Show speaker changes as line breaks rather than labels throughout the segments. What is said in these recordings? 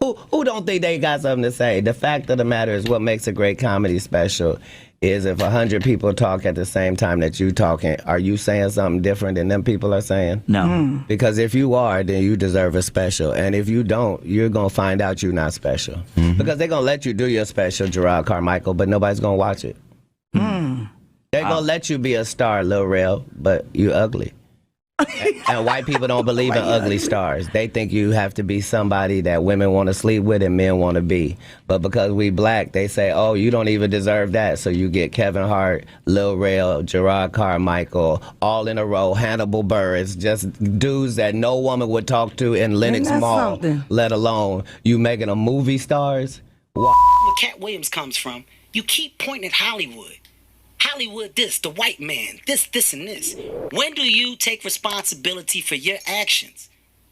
Who don't think they got something to say? The fact of the matter is, what makes a great comedy special is if 100 people talk at the same time that you talking, are you saying something different than them people are saying?
No.
Because if you are, then you deserve a special. And if you don't, you're going to find out you're not special. Because they're going to let you do your special, Gerard Carmichael, but nobody's going to watch it. They're going to let you be a star, Lil Rel, but you ugly. And white people don't believe in ugly stars. They think you have to be somebody that women want to sleep with and men want to be. But because we black, they say, oh, you don't even deserve that. So you get Kevin Hart, Lil Rel, Gerard Carmichael, all in a row, Hannibal Buress, just dudes that no woman would talk to in Lenox Mall, let alone you making them movie stars.
Where Katt Williams comes from, you keep pointing at Hollywood. Hollywood this, the white man, this, and this. When do you take responsibility for your actions?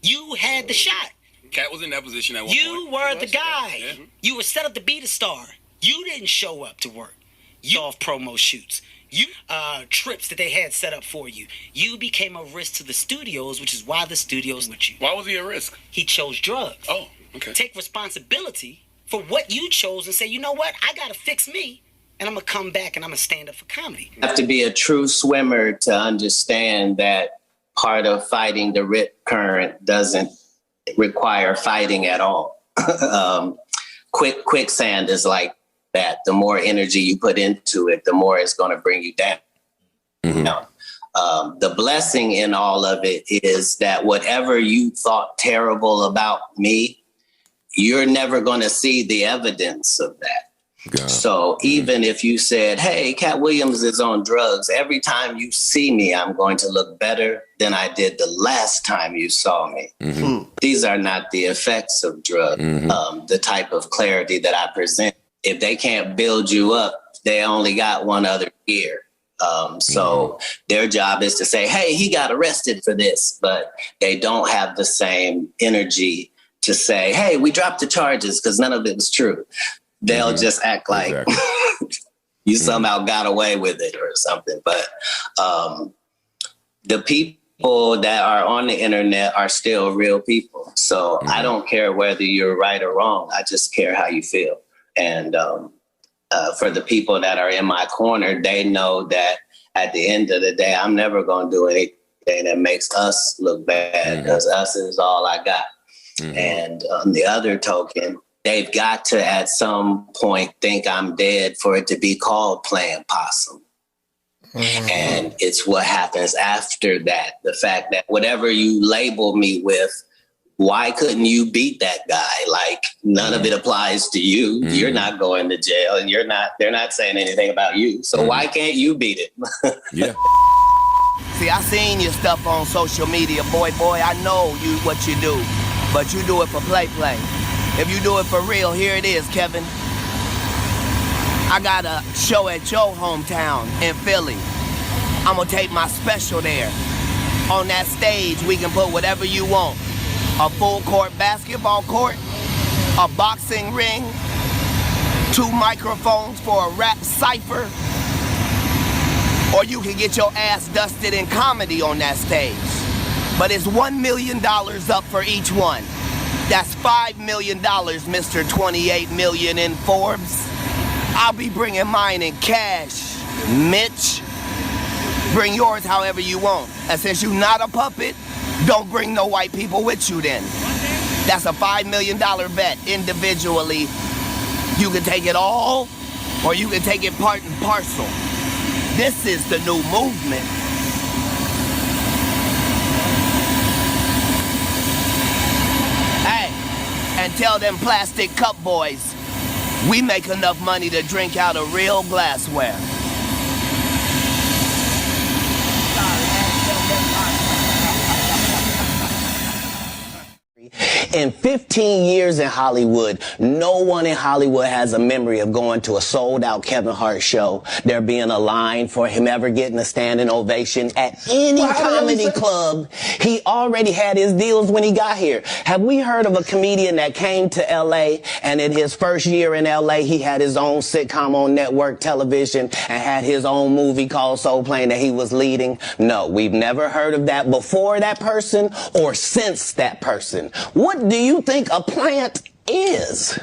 You had the shot.
Katt was in that position at one point.
You were the guy.
Yeah.
You were set up to be the star. You didn't show up to work. You off promo shoots. You trips that they had set up for you. You became a risk to the studios, which is why the studios with you.
Why was he a risk?
He chose drugs.
Oh, okay.
Take responsibility for what you chose and say, you know what? I got to fix me. And I'm going to come back and I'm going to stand up for comedy.
You have to be a true swimmer to understand that part of fighting the rip current doesn't require fighting at all. Quicksand is like that. The more energy you put into it, the more it's going to bring you down. The blessing in all of it is that whatever you thought terrible about me, you're never going to see the evidence of that. God. So even if you said, hey, Katt Williams is on drugs, every time you see me, I'm going to look better than I did the last time you saw me. These are not the effects of drugs, the type of clarity that I present. If they can't build you up, they only got one other gear. So their job is to say, hey, he got arrested for this, but they don't have the same energy to say, hey, we dropped the charges because none of it was true. They'll just act like you somehow got away with it or something. But the people that are on the internet are still real people. So I don't care whether you're right or wrong. I just care how you feel. And for the people that are in my corner, they know that at the end of the day, I'm never going to do anything that makes us look bad because us is all I got. And on the other token, they've got to, at some point, think I'm dead for it to be called playing possum. And it's what happens after that. The fact that whatever you label me with, why couldn't you beat that guy? Like, none of it applies to you. You're not going to jail, and they're not saying anything about you. So why can't you beat it?
See, I seen your stuff on social media, boy, I know what you do, but you do it for play. If you do it for real, here it is, Kevin. I got a show at your hometown in Philly. I'm gonna take my special there. On that stage, we can put whatever you want. A full court basketball court, a boxing ring, 2 microphones for a rap cipher, or you can get your ass dusted in comedy on that stage. But it's $1 million up for each one. That's $5 million, Mr. 28 million in Forbes. I'll be bringing mine in cash, Mitch. Bring yours however you want. And since you're not a puppet, don't bring no white people with you then. That's a $5 million bet individually. You can take it all, or you can take it part and parcel. This is the new movement. And tell them plastic cup boys, we make enough money to drink out of real glassware. In 15 years in Hollywood, no one in Hollywood has a memory of going to a sold-out Kevin Hart show, there being a line for him ever getting a standing ovation at any comedy club. He already had his deals when he got here. Have we heard of a comedian that came to L.A. and in his first year in L.A. he had his own sitcom on network television and had his own movie called Soul Plane that he was leading? No, we've never heard of that before that person or since that person. What do you think a plant
is.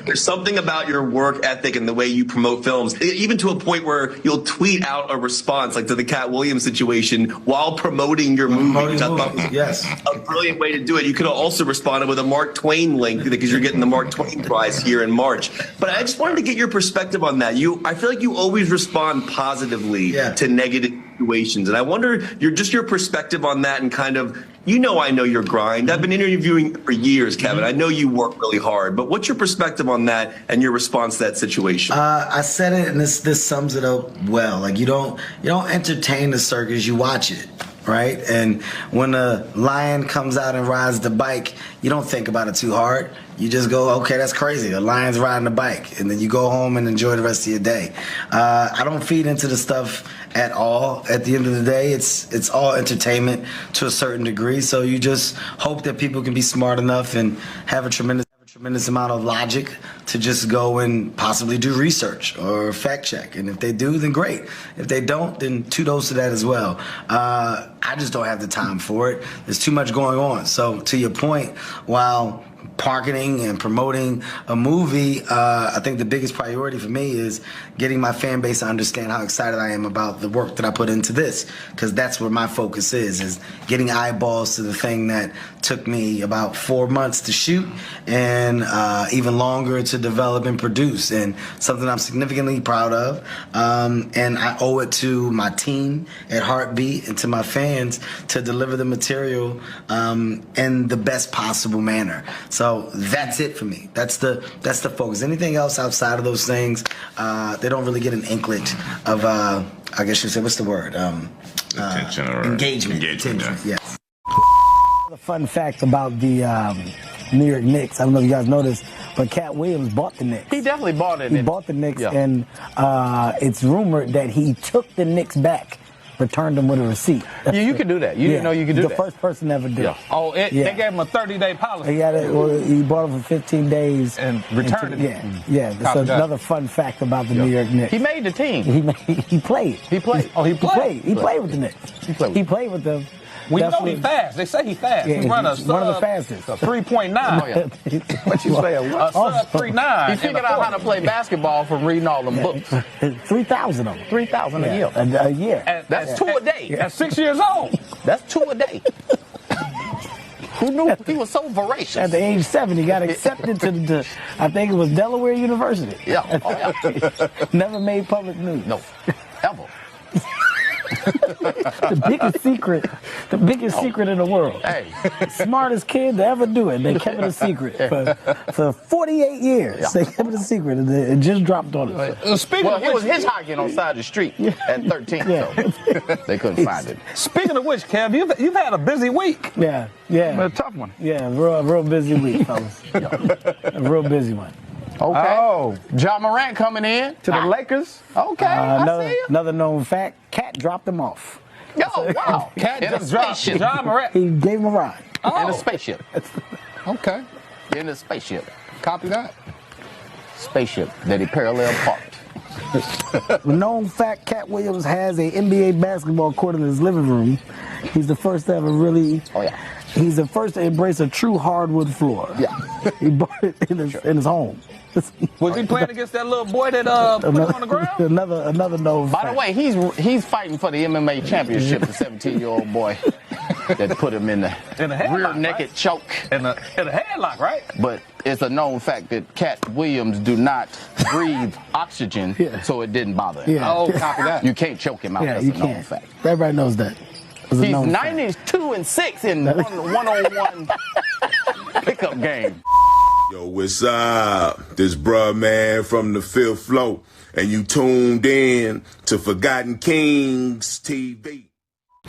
There's something about your work ethic and the way you promote films, even to a point where you'll tweet out a response, like to the Katt Williams situation, while promoting your movie, which I thought was a brilliant way to do it. You could have also responded with a Mark Twain link because you're getting the Mark Twain Prize here in March. But I just wanted to get your perspective on that. I feel like you always respond positively to negative situations, and I wonder your perspective on that and kind of. I know your grind. I've been interviewing for years, Kevin. I know you work really hard, but what's your perspective on that and your response to that situation?
I said it, and this sums it up well. Like you don't entertain the circus, you watch it, right? And when a lion comes out and rides the bike, you don't think about it too hard. You just go, okay, that's crazy. A lion's riding a bike, and then you go home and enjoy the rest of your day. I don't feed into the stuff at all. At the end of the day, it's all entertainment to a certain degree. So you just hope that people can be smart enough and have a tremendous amount of logic to just go and possibly do research or fact check. And if they do, then great. If they don't, then kudos to that as well. I just don't have the time for it. There's too much going on. So to your point, while marketing and promoting a movie, I think the biggest priority for me is getting my fan base to understand how excited I am about the work that I put into this, because that's where my focus is getting eyeballs to the thing that took me about 4 months to shoot and even longer to develop and produce, and something I'm significantly proud of. And I owe it to my team at Heartbeat and to my fans to deliver the material in the best possible manner. So that's it for me. That's the focus. Anything else outside of those things, they don't really get an inklet of, I guess you say, what's the word?
Attention or
engagement.
Engagement, yeah.
Yes. The fun fact about the New York Knicks, I don't know if you guys noticed, but Katt Williams bought the Knicks.
He definitely bought it.
He bought the Knicks, and it's rumored that he took the Knicks back, returned them with a receipt.
Yeah, you can do that. You didn't know you could do that.
The first person ever did.
Yeah. Oh, they gave him a 30-day policy.
He bought them for 15 days.
And returned it.
Yeah. So another fun fact about the New York Knicks.
He made the team.
He played.
He played. Oh, he played?
He played with the Knicks. He played with them.
We know he's fast. They say he's fast.
Yeah,
he run
one of the fastest.
A 3.9.
Oh, yeah. What you say?
A sub 3.9.
He figured out how to play basketball from reading all them books.
3,000 of them.
3,000 a year.
A year.
That's 2 a day. At 6 years old.
That's 2 a day. Who knew he was so voracious?
At the age 7, he got accepted to I think it was Delaware University.
Yeah. Oh, yeah.
Never made public news.
No, ever.
The biggest secret in the world.
Hey,
smartest kid to ever do it. They kept it a secret for 48 years. Yeah. They kept it a secret, and it just dropped on us.
He was hitchhiking on the side of the street at 13, so they couldn't find it.
Speaking of which, Kev, you've had a busy week.
Yeah.
A tough one.
Yeah, real busy week, fellas. A real busy one.
Okay. Oh, John Morant coming in
to the Lakers.
Okay.
Another known fact: Katt dropped him off.
Oh, wow.
Katt just dropped John Morant.
He gave him a ride.
In a spaceship. Okay. In a spaceship. Copy that. Spaceship that he parallel parked.
Known fact: Katt Williams has a NBA basketball court in his living room. He's the first to ever really.
Oh yeah.
He's the first to embrace a true hardwood floor.
Yeah.
He bought it in his home.
Was he playing against that little boy that put him on the ground?
Another known fact.
By the way, he's fighting for the MMA championship, the 17-year-old boy that put him in the rear naked choke.
In a headlock, right?
But it's a known fact that Katt Williams do not breathe oxygen, so it didn't bother him.
Yeah.
Oh, copy that.
You can't choke him out.
Yeah,
That's
you
a known
can't.
fact.
Everybody knows that.
He's 92-6 in one-on-one pickup game.
Yo, what's up? This bruh man from the 5th floor, and you tuned in to Forgotten Kings TV.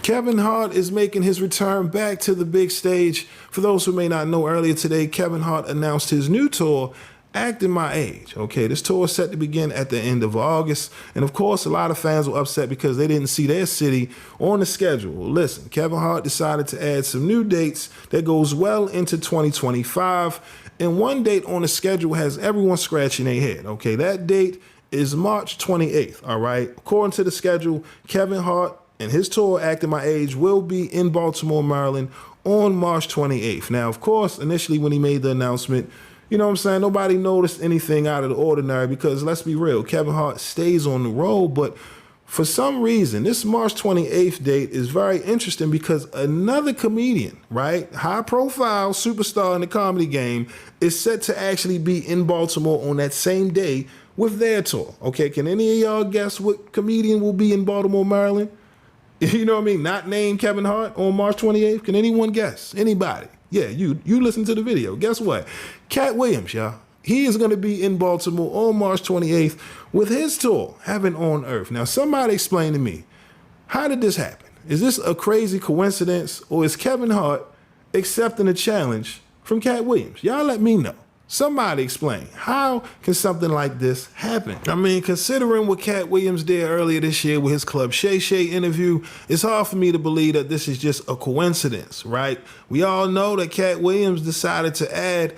Kevin Hart is making his return back to the big stage. For those who may not know, earlier today, Kevin Hart announced his new tour, Acting My Age. Okay, this tour is set to begin at the end of August. And of course, a lot of fans were upset because they didn't see their city on the schedule. Well, listen, Kevin Hart decided to add some new dates that goes well into 2025. And one date on the schedule has everyone scratching their head. Okay, that date is March 28th. All right, according to the schedule, Kevin Hart and his tour, Acting My Age, will be in Baltimore, Maryland on March 28th. Now, of course, initially when he made the announcement, you know what I'm saying, nobody noticed anything out of the ordinary because, let's be real, Kevin Hart stays on the road, but for some reason, this March 28th date is very interesting because another comedian, right, high-profile superstar in the comedy game, is set to actually be in Baltimore on that same day with their tour. Okay, can any of y'all guess what comedian will be in Baltimore, Maryland? You know what I mean? Not named Kevin Hart on March 28th. Can anyone guess? Anybody? Yeah, you listen to the video. Guess what? Katt Williams, y'all. He is going to be in Baltimore on March 28th with his tour, Heaven on Earth. Now, somebody explain to me, how did this happen? Is this a crazy coincidence, or is Kevin Hart accepting a challenge from Katt Williams? Y'all let me know. Somebody explain. How can something like this happen? I mean, considering what Katt Williams did earlier this year with his Club Shay Shay interview, it's hard for me to believe that this is just a coincidence, right? We all know that Katt Williams decided to add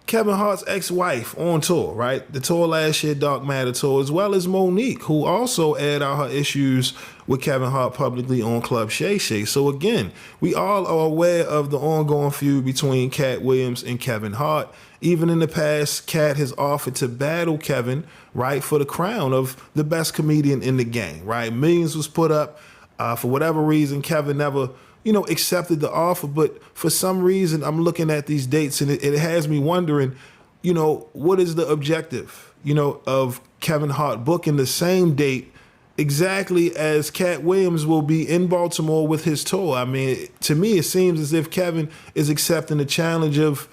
Kevin Hart's ex-wife on tour, right? The tour last year, Dark Matter tour, as well as Monique, who also aired out her issues with Kevin Hart publicly on Club Shay Shay. So again, we all are aware of the ongoing feud between Katt Williams and Kevin Hart. Even in the past, Katt has offered to battle Kevin, right, for the crown of the best comedian in the game, right? Millions was put up. For whatever reason, Kevin never, accepted the offer. But for some reason, I'm looking at these dates and it has me wondering, what is the objective, of Kevin Hart booking the same date exactly as Katt Williams will be in Baltimore with his tour? I mean, to me, it seems as if Kevin is accepting the challenge of,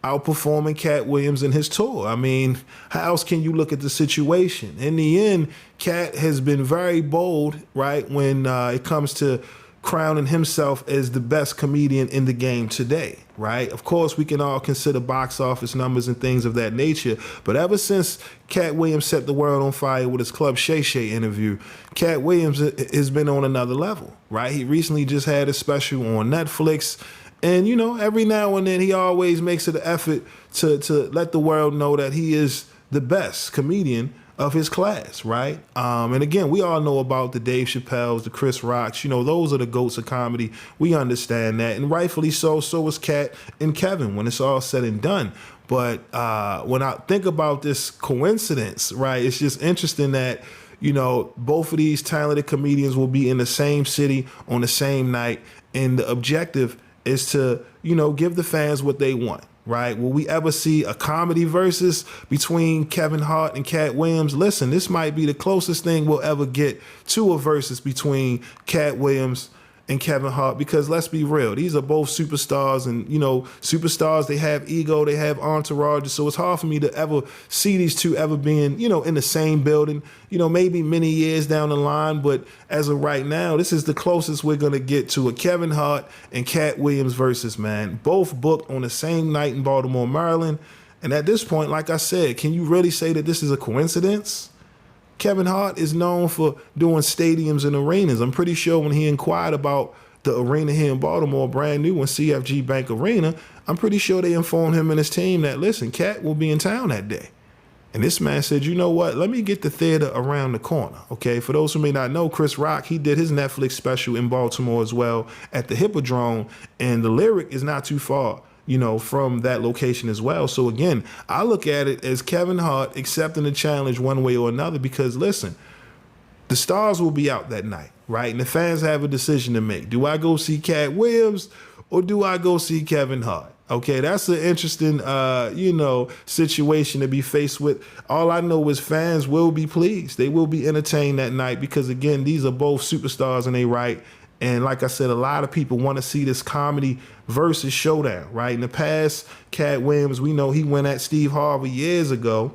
outperforming Katt Williams in his tour. I mean, how else can you look at the situation? In the end, Katt has been very bold, right, when it comes to crowning himself as the best comedian in the game today, right? Of course, we can all consider box office numbers and things of that nature, but ever since Katt Williams set the world on fire with his Club Shay Shay interview, Katt Williams has been on another level, right? He recently just had a special on Netflix. And, every now and then he always makes it an effort to let the world know that he is the best comedian of his class, right? And again, we all know about the Dave Chappelle's, the Chris Rocks. Those are the GOATs of comedy. We understand that. And rightfully so is Katt and Kevin when it's all said and done. But when I think about this coincidence, right, it's just interesting that, both of these talented comedians will be in the same city on the same night. And the objective is to, give the fans what they want, right? Will we ever see a comedy versus between Kevin Hart and Katt Williams? Listen, this might be the closest thing we'll ever get to a versus between Katt Williams and Kevin Hart, because let's be real, these are both superstars, and superstars, they have ego, they have entourages, so it's hard for me to ever see these two ever being, in the same building, maybe many years down the line, but as of right now, this is the closest we're gonna get to a Kevin Hart and Katt Williams versus, man. Both booked on the same night in Baltimore, Maryland, and at this point, like I said, can you really say that this is a coincidence? Kevin Hart is known for doing stadiums and arenas. I'm pretty sure when he inquired about the arena here in Baltimore, brand new one, CFG Bank Arena, I'm pretty sure they informed him and his team that, listen, Katt will be in town that day. And this man said, you know what, let me get the theater around the corner, okay? For those who may not know, Chris Rock, he did his Netflix special in Baltimore as well at the Hippodrome, and the Lyric is not too far, from that location as well. So again, I look at it as Kevin Hart accepting the challenge one way or another, because listen, the stars will be out that night, right? And the fans have a decision to make. Do I go see Katt Williams or do I go see Kevin Hart? Okay, that's an interesting, situation to be faced with. All I know is fans will be pleased. They will be entertained that night because, again, these are both superstars and they right. And like I said, a lot of people want to see this comedy versus showdown, right? In the past, Katt Williams, we know he went at Steve Harvey years ago,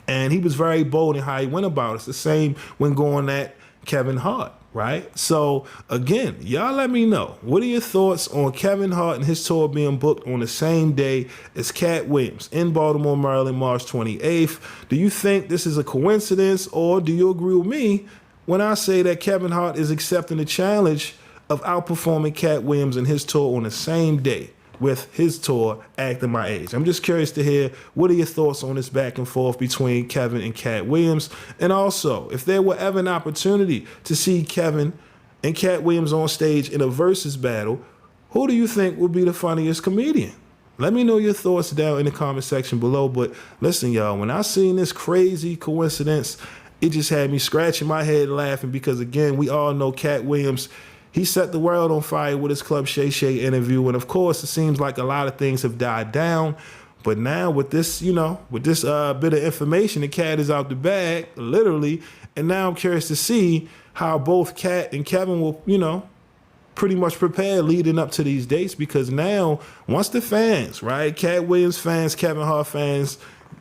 and he was very bold in how he went about it. It's the same when going at Kevin Hart, right? So again, y'all let me know. What are your thoughts on Kevin Hart and his tour being booked on the same day as Katt Williams in Baltimore, Maryland, March 28th? Do you think this is a coincidence, or do you agree with me when I say that Kevin Hart is accepting the challenge of outperforming Katt Williams and his tour on the same day with his tour, Acting My Age? I'm just curious to hear, what are your thoughts on this back and forth between Kevin and Katt Williams? And also, if there were ever an opportunity to see Kevin and Katt Williams on stage in a versus battle, who do you think will be the funniest comedian? Let me know your thoughts down in the comment section below. But listen, y'all, when I seen this crazy coincidence, it just had me scratching my head laughing because, again, we all know Katt Williams. He set the world on fire with his Club Shay Shay interview. And, of course, it seems like a lot of things have died down. But now with this, you know, with this bit of information, the cat is out the bag, literally. And now I'm curious to see how both Katt and Kevin will, you know, pretty much prepare leading up to these dates, because now once the fans, right, Katt Williams fans, Kevin Hart fans,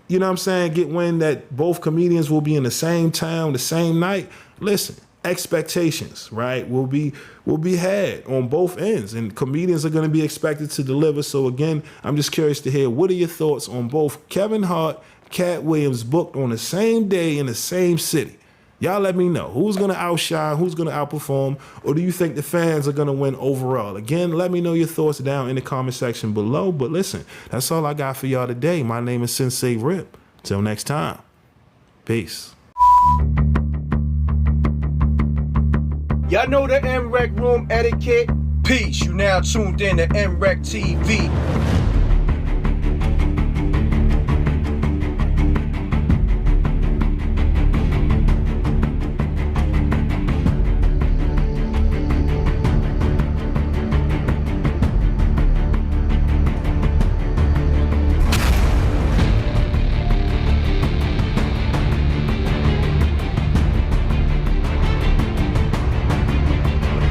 you know what I'm saying, get wind that both comedians will be in the same town, the same night, listen, expectations, right, will be had on both ends, and comedians are going to be expected to deliver. So again, I'm just curious to hear, what are your thoughts on both Kevin Hart, Katt Williams booked on the same day in the same city? Y'all let me know. Who's going to outshine? Who's going to outperform? Or do you think the fans are going to win overall? Again, let me know your thoughts down in the comment section below. But listen, that's all I got for y'all today. My name is SenseiRip. Till next time. Peace.
Y'all know the MREC room etiquette? Peace. You now tuned in to MREC TV.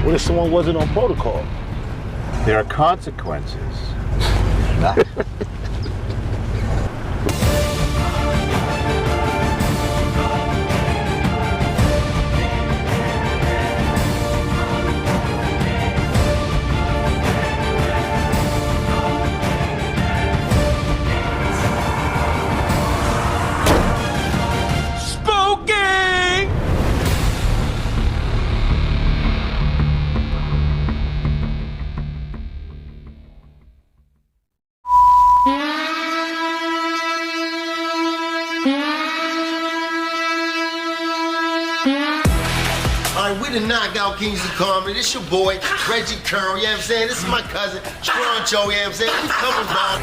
What if someone wasn't on protocol? There are consequences.
We the Knockout Kings of Comedy. This your boy, Reggie Curl, you know what I'm saying? This is my cousin, Stroncho, you know what I'm saying? We coming by.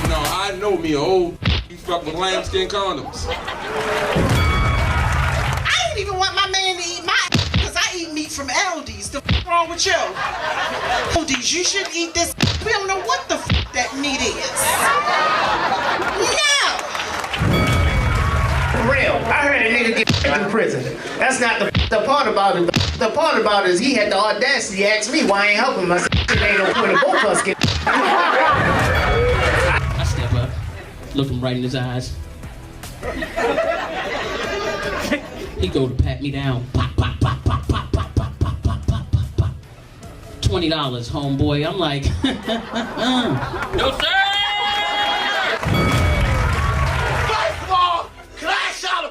No, I know me old. You fuck with lambskin condoms.
I ain't even want my man to eat my because I eat meat from Aldi's. The wrong with you? Aldi's, you should eat this. We don't know what the that meat is. No!
Real. I heard a nigga get in prison. That's not the part about it. The part about it is he had the audacity to ask me why I ain't helping him. I said, it ain't no point in both of us get.
I step up, look him right in his eyes. He go to pat me down. Pop, pop, pop, pop, pop, pop, pop, pop, pop, pop, pop, pop. $20, homeboy. I'm like, no sir!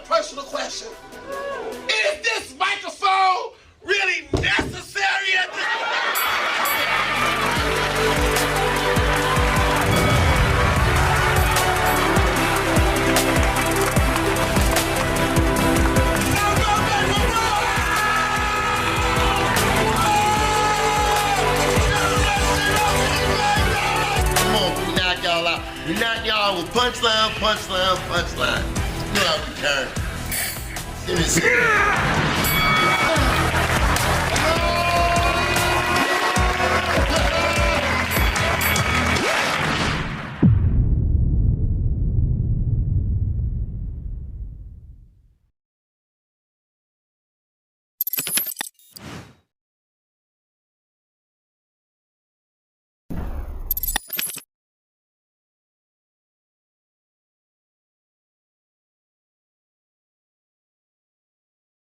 Personal question. Is this microphone really necessary at this Come on, we knock y'all out. We knock y'all out with punchline, punchline, punchline. You know how we turn. Give me a second.